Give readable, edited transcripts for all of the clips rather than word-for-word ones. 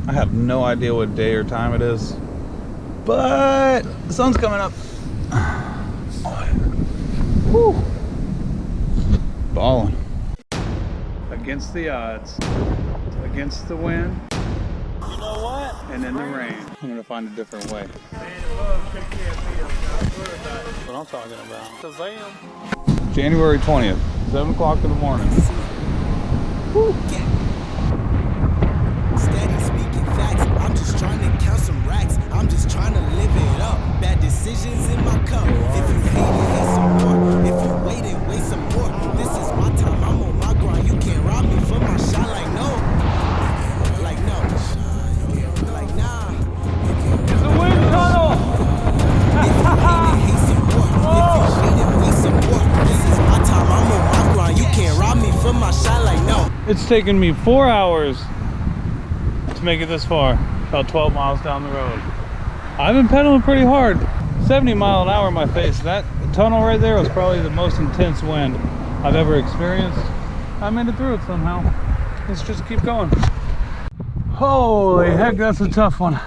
I have no idea what day or time it is, but the sun's coming up. Woo. Balling. Against the odds, against the wind. You know what? And in the rain. I'm gonna find a different way. That's what I'm talking about. Shazam. January 20th, 7 o'clock in the morning. Woo. Steady speaking facts. I'm just trying to count some racks. I'm just trying to live it up. Bad decisions in my cup. If you hate it, hate some more. If you wait it, wait some more. This is my time. I'm on my grind. You can't rob me from my shot. Like no. Like no. Like nah. It's a wind tunnel. If you hate it, hate some more. If you wait it, wait some more. This is my time. I'm on my grind. You can't rob me from my shot. Like no. It's taken me 4 hours to make it this far, about 12 miles down the road. I've been pedaling pretty hard, 70 mile an hour in my face. That tunnel right there was probably the most intense wind I've ever experienced. I made it through it somehow. Let's just keep going. Holy heck, that's a tough one.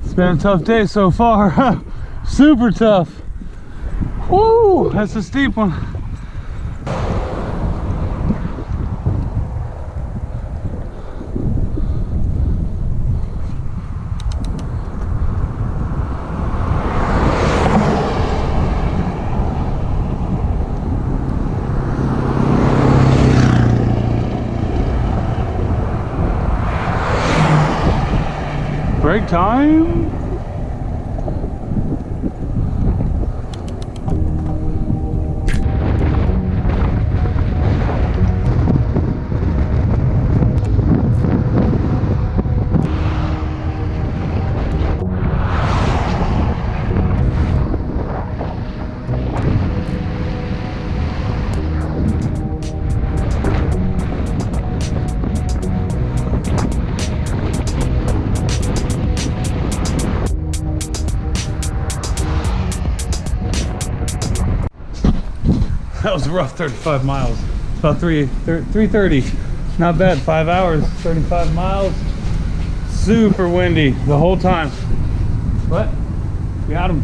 It's been a tough day so far. Super tough. Woo, that's a steep one. Break time. That was a rough 35 miles. About 3:30. Not bad. 5 hours, 35 miles. Super windy the whole time. But we got them.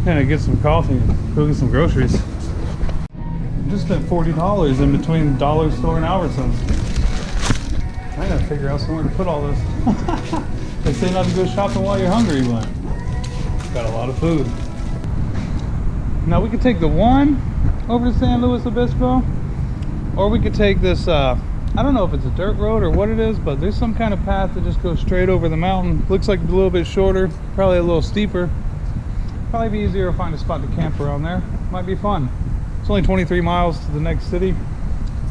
Gonna get some coffee and go get some groceries. Just spent $40 in between dollar store and Albertsons. I gotta figure out somewhere to put all this. They say not to go shopping while you're hungry, but got a lot of food. Now we could take the one over to San Luis Obispo, or we could take this I don't know if it's a dirt road or what it is, but there's some kind of path that just goes straight over the mountain. Looks like a little bit shorter, probably a little steeper. Probably be easier to find a spot to camp around there. Might be fun. It's only 23 miles to the next city.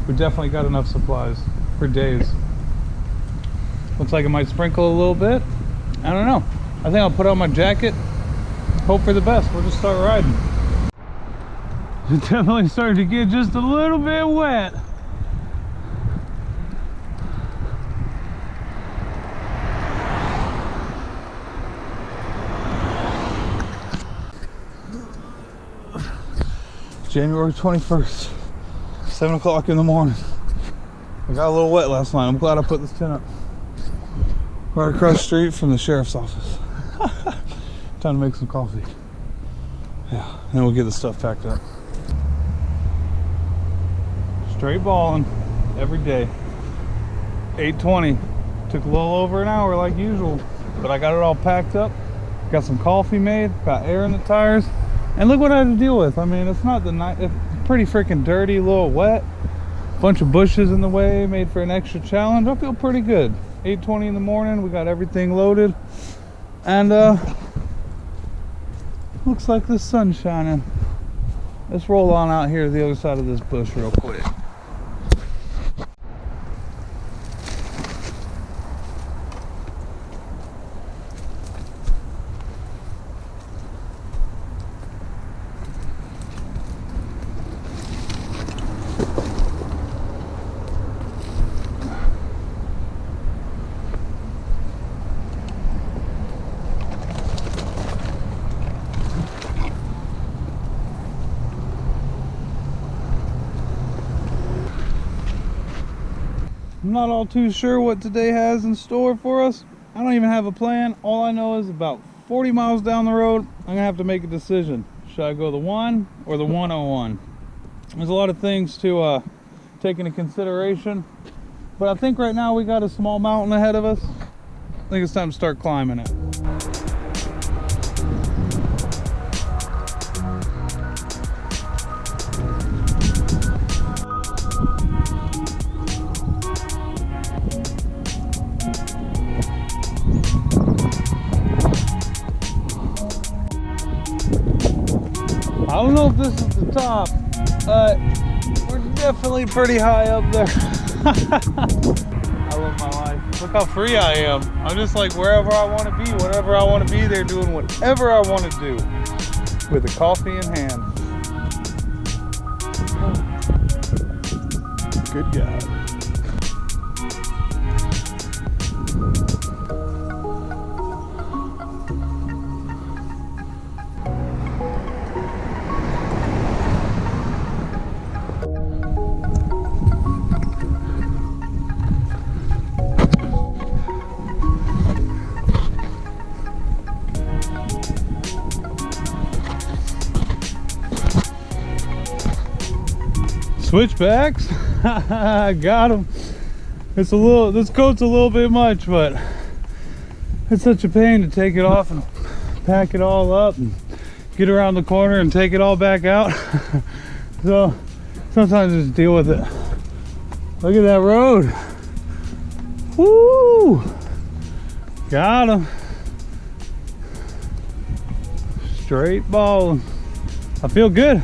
We definitely got enough supplies for days. Looks like it might sprinkle a little bit. I don't know. I think I'll put on my jacket, hope for the best. We'll just start riding. It definitely started to get just a little bit wet. January 21st, 7 o'clock in the morning. I got a little wet last night. I'm glad I put this tent up. Right across the street from the sheriff's office. Time to make some coffee. Yeah, and then we'll get the stuff packed up. Straight balling every day. 8:20. Took a little over an hour like usual, but I got it all packed up. Got some coffee made, got air in the tires, and look what I had to deal with. I mean, it's not the night. It's pretty freaking dirty, a little wet. Bunch of bushes in the way, made for an extra challenge. I feel pretty good. 8:20 in the morning. We got everything loaded, and looks like the sun's shining. Let's roll on out here to the other side of this bush real quick. I'm not all too sure what today has in store for us. I don't even have a plan. All I know is about 40 miles down the road, I'm gonna have to make a decision. Should I go the 1 or the 101? There's a lot of things to take into consideration, but I think right now we got a small mountain ahead of us. I think it's time to start climbing it. I don't know if this is the top, but we're definitely pretty high up there. I love my life. Look how free I am. I'm just like wherever I want to be, whenever I want to be there, doing whatever I want to do with a coffee in hand. Good God. Switchbacks. Got them. It's a little, this coat's a little bit much, but it's such a pain to take it off and pack it all up and get around the corner and take it all back out. So sometimes just deal with it. Look at that road. Woo! Got him. Straight balling. I feel good.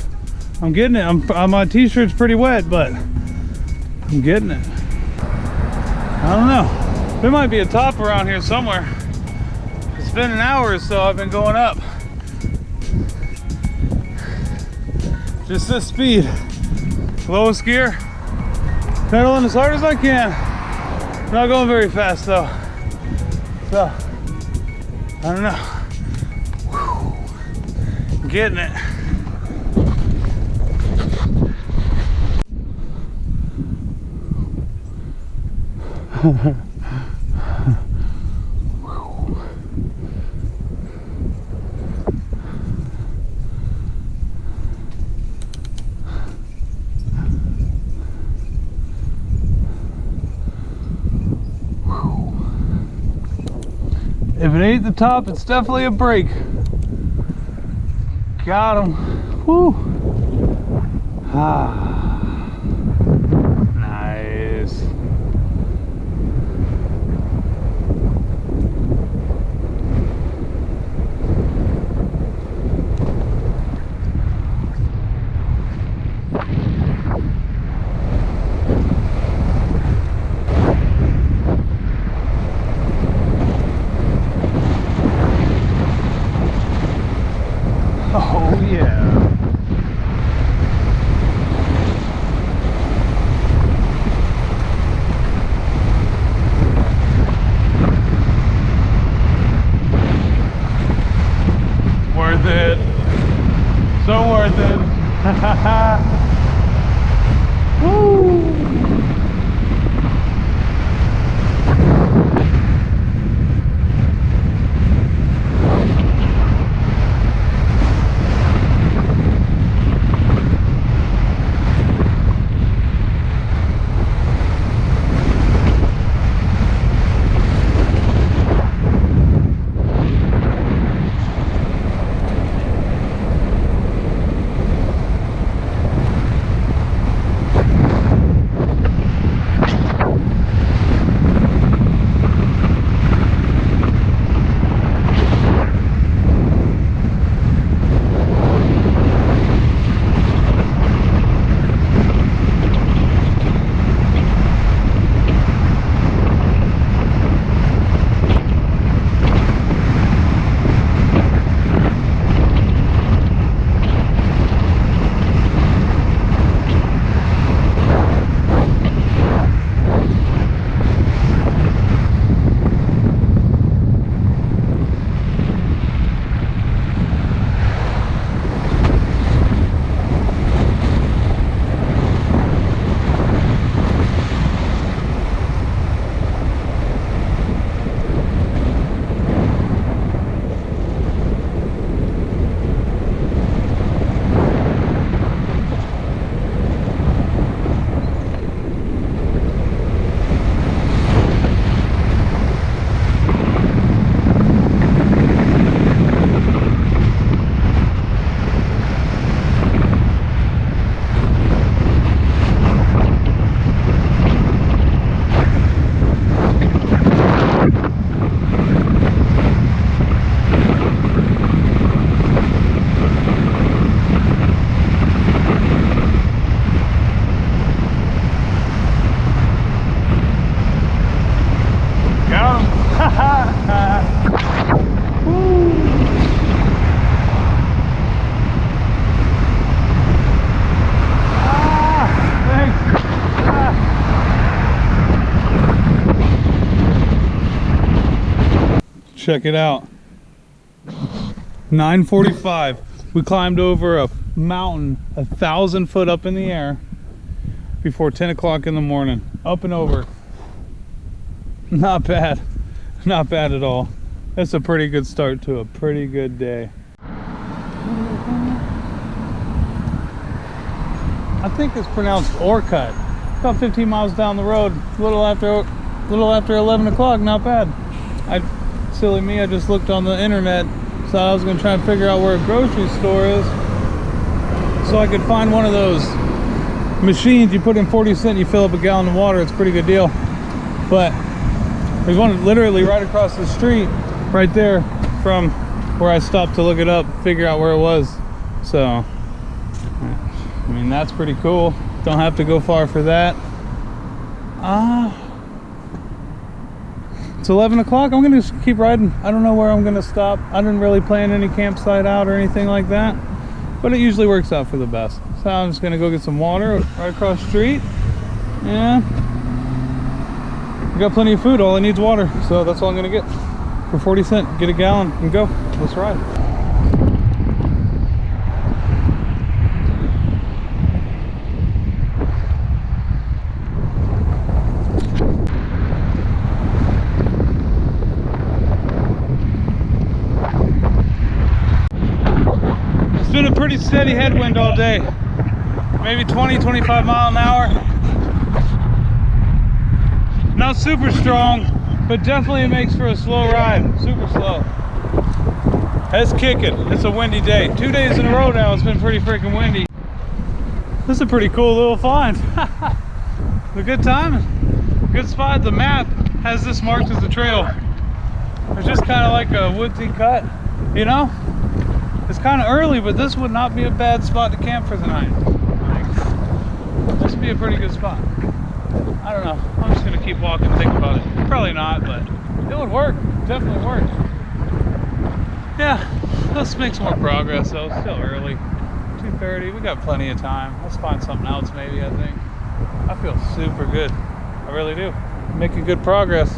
I'm getting it. My t-shirt's pretty wet, but I'm getting it. I don't know. There might be a top around here somewhere. It's been an hour or so I've been going up. Just this speed. Lowest gear. Pedaling as hard as I can. Not going very fast though. So, I don't know. Whew. Getting it. If it ain't the top, it's definitely a break. Got him. Woo. Ah. Nice. Oh yeah. Worth it. So worth it. Woo! check it out. 9:45. We climbed over a mountain 1,000 foot up in the air before 10 o'clock in the morning. Up and over. Not bad. Not bad at all. That's a pretty good start to a pretty good day. I think it's pronounced Orcut. About 15 miles down the road, a little after 11 o'clock. Not bad. Silly me, I just looked on the internet, so I was gonna try and figure out where a grocery store is so I could find one of those machines you put in 40 cents, you fill up a gallon of water. It's a pretty good deal. But there's one literally right across the street, right there from where I stopped to look it up, figure out where it was. So, I mean, that's pretty cool. Don't have to go far for that. It's 11 o'clock. I'm gonna just keep riding. I don't know where I'm gonna stop. I didn't really plan any campsite out or anything like that, but it usually works out for the best. So I'm just gonna go get some water right across the street. Yeah, we got plenty of food. All I need is water, so that's all I'm gonna get for 40 cents. Get a gallon and go. Let's ride. It's been a pretty steady headwind all day. Maybe 20-25 mile an hour. Not super strong, but definitely it makes for a slow ride. Super slow. It's kicking. It's a windy day. 2 days in a row now it's been pretty freaking windy. This is a pretty cool little find. A good time. Good spot. The map has this marked as a trail. It's just kind of like a woodsy cut, you know? It's kind of early, but this would not be a bad spot to camp for the night. Like, this would be a pretty good spot. I don't know. I'm just gonna keep walking and think about it. Probably not, but it would work. Definitely work. Yeah, let's make some more progress though. It's still early. 2:30. We got plenty of time. Let's find something else maybe, I think. I feel super good. I really do. Making good progress.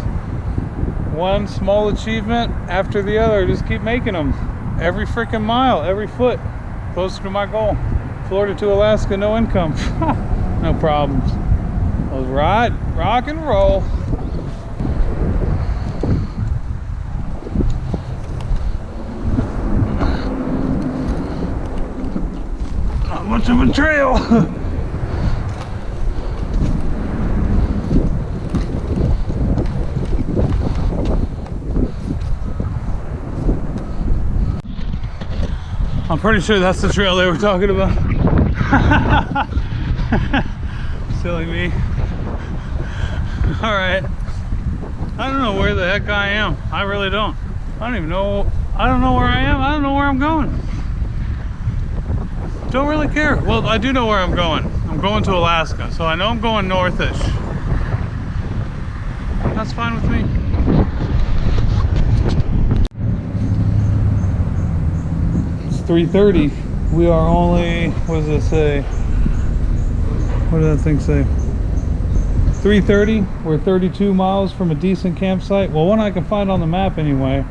One small achievement after the other. Just keep making them. Every freaking mile, every foot, closer to my goal. Florida to Alaska, no income. No problems. Let's ride, rock and roll. Not much of a trail. I'm pretty sure that's the trail they were talking about. Silly me. All right. I don't know where the heck I am. I really don't. I don't even know. I don't know where I am. I don't know where I'm going. Don't really care. Well, I do know where I'm going. I'm going to Alaska, so I know I'm going northish. That's fine with me. It's 3:30. We are only, what does it say? What did that thing say? 3:30. We're 32 miles from a decent campsite. Well, one I can find on the map anyway.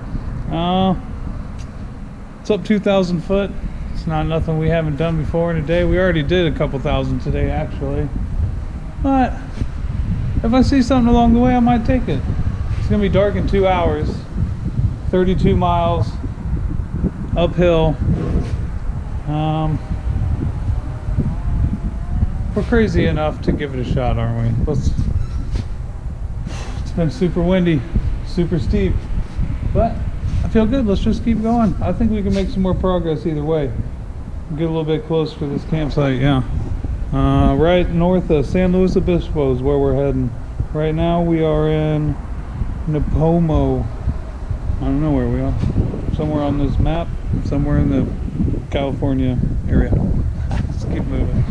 It's up 2,000 foot. It's not nothing we haven't done before in a day. We already did a couple thousand today, actually. But if I see something along the way, I might take it. It's gonna be dark in 2 hours. 32 miles uphill. We're crazy enough to give it a shot, aren't we? It's been super windy, super steep, but I feel good. Let's just keep going. I think we can make some more progress either way. Get a little bit closer to this campsite, yeah. Right north of San Luis Obispo is where we're heading. Right now we are in Nipomo. I don't know where we are. Somewhere on this map, somewhere in the California area. Let's keep moving.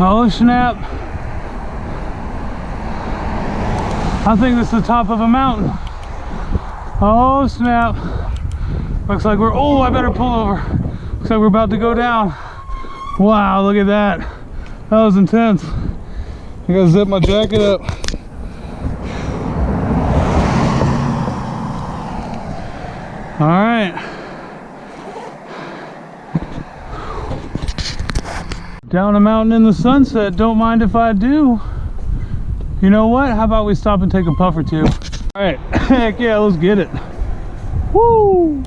Oh snap. I think this is the top of a mountain. Oh snap. Looks like we're, oh, I better pull over. Looks like we're about to go down. Wow, look at that. That was intense. I gotta zip my jacket up. All right. Down a mountain in the sunset, don't mind if I do. You know what? How about we stop and take a puff or two? All right, heck yeah, let's get it. Woo!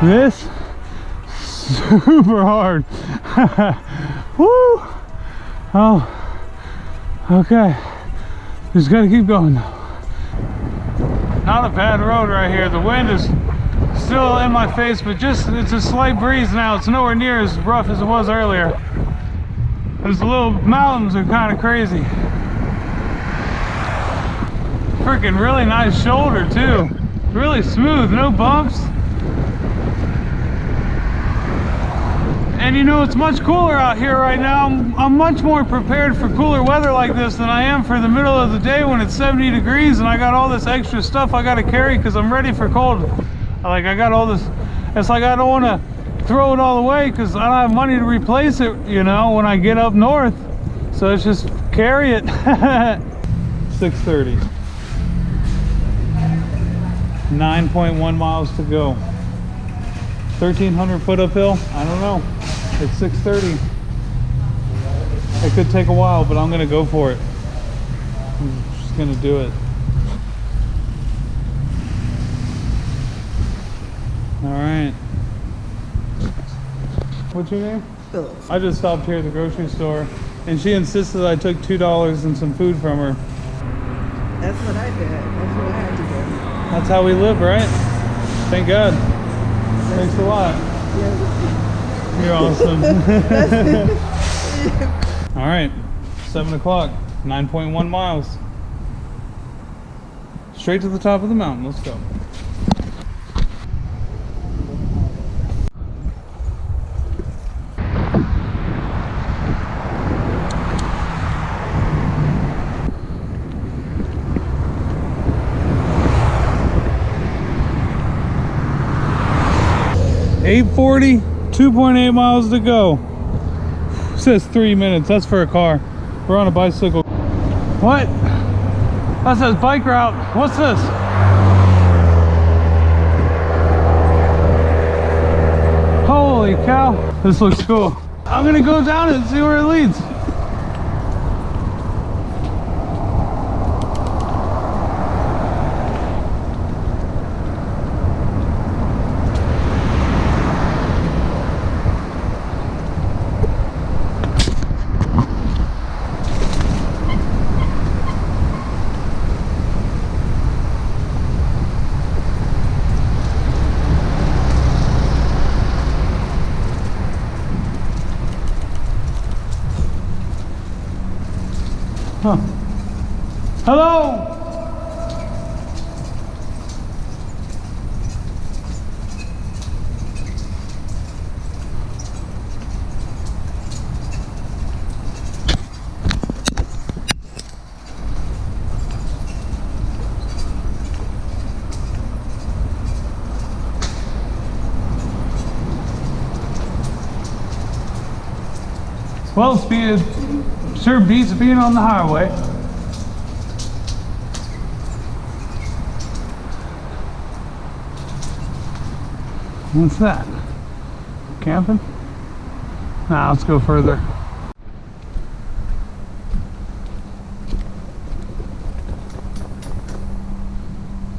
This super hard. Woo! Oh, okay. Just gotta keep going now. Not a bad road right here. The wind is still in my face, but just it's a slight breeze now. It's nowhere near as rough as it was earlier. Those little mountains are kind of crazy. Freaking really nice shoulder too. Really smooth, no bumps. And you know, it's much cooler out here right now. I'm much more prepared for cooler weather like this than I am for the middle of the day when it's 70 degrees and I got all this extra stuff I got to carry because I'm ready for cold. Like I got all this, it's like I don't want to throw it all away because I don't have money to replace it, you know, when I get up north. So it's just carry it. 6:30. 9.1 miles to go. 1,300 foot uphill? I don't know. It's 6:30. It could take a while, but I'm gonna go for it. I'm just gonna do it. All right. What's your name? Phillips. I just stopped here at the grocery store, and she insisted I took $2 and some food from her. That's what I did. That's what I had to do. That's how we live, right? Thank God. Thanks a lot. Yeah. You're awesome. All right, 7 o'clock, 9.1 miles. Straight to the top of the mountain, let's go. .840, 2.8 miles to go. It says 3 minutes. That's for a car. We're on a bicycle. What? That says bike route. What's this? Holy cow. This looks cool. I'm gonna go down it and see where it leads. Huh. Hello? Well, speed sure beats being on the highway. What's that? Camping? Nah, let's go further.